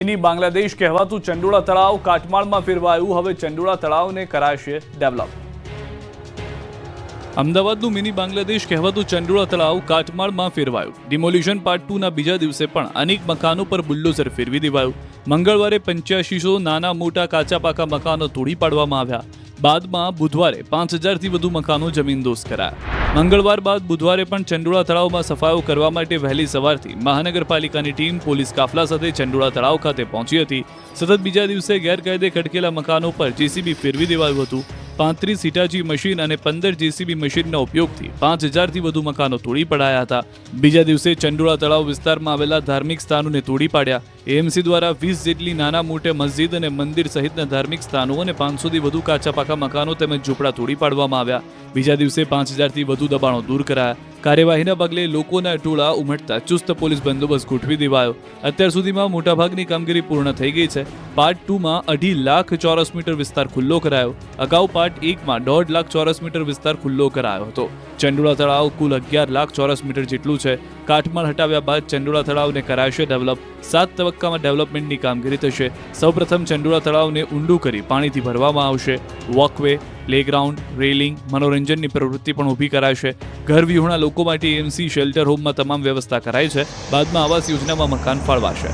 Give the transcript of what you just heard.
Mini Bangladesh કહેવાતું ચંડોળા તળાવ કાટમાળમાં ફેરવાયું। હવે ચંડોળા તળાવને કરાશે ડેવલપ। અમદાવાદનું મિની બાંગ્લાદેશ કહેવાતું ચંડોળા તળાવ કાટમાળમાં ફેરવાયું। ડિમોલિશન પાર્ટ 2ના બીજા દિવસે પણ અનેક મકાનો પર બુલ્ડોઝર ફેરવી દેવાયું। મંગળવારે 8500 નાના મોટા કાચા પાકા મકાનો તોડી પાડવામાં આવ્યા। બાદમાં બુધવારે 5000થી વધુ મકાનો જમીનદોસ્ત કરાયા। મંગળવાર બાદ બુધવારે પણ ચંડોળા તળાવમાં સફાયો કરવા માટે વહેલી સવારથી મહાનગરપાલિકાની ટીમ પોલીસ કાફલા સાથે ચંડોળા તળાવ ખાતે પહોંચી હતી। સતત બીજા દિવસે ગેરકાયદે ખડકેલા મકાનો પર જેસીબી ફેરવી દેવાયું હતું। 35 હિટાચી મશીન અને 15 જેસીબી મશીનના ઉપયોગથી 5000થી વધુ મકાનો તોડી પડાયા હતા। બીજા દિવસે ચંડોળા તળાવ વિસ્તારમાં આવેલા ધાર્મિક સ્થાનોને તોડી પાડ્યા। એએમસી દ્વારા 20 જેટલી નાના મોટા મસ્જિદ અને મંદિર સહિતના ધાર્મિક સ્થાનો અને 500થી વધુ કાચા પાકા મકાનો તેમજ ઝૂંપડા તોડી પાડવામાં આવ્યા। બીજા દિવસે 5000થી વધુ દબાણો દૂર કરાયા। કાર્યવાહીના પગલે લોકોના ટોળા ઉમટતા ચુસ્ત પોલીસ બંદોબસ્ત ગોઠવી દેવાયો। અત્યાર સુધીમાં મોટાભાગની કામગીરી પૂર્ણ થઈ ગઈ છે। પાર્ટ 2માં 2.5 લાખ ચોરસ મીટર વિસ્તાર ખુલ્લો કરાયો। અગાઉ પાર્ટ 1માં 1.5 લાખ ચોરસ મીટર વિસ્તાર ખુલ્લો કરાયો હતો। ચંડોળા તળાવ કુલ 11 લાખ ચોરસ મીટર જેટલું છે। કાટમાળ હટાવ્યા બાદ ચંડોળા તળાવને કરાશે ડેવલપ। 7 તબક્કામાં ડેવલપમેન્ટની કામગીરી થશે। સૌપ્રથમ ચંડોળા તળાવને ઊંડું કરી પાણીથી ભરવામાં આવશે। વોકવે, પ્લેગ્રાઉન્ડ, રેલિંગ, મનોરંજનની પ્રવૃત્તિ પણ ઊભી કરાશે। ઘર વિહોણા લોકો માટે એએમસી શેલ્ટર હોમમાં તમામ વ્યવસ્થા કરાઈ છે। બાદમાં આવાસ યોજનામાં મકાન ફાળવાશે।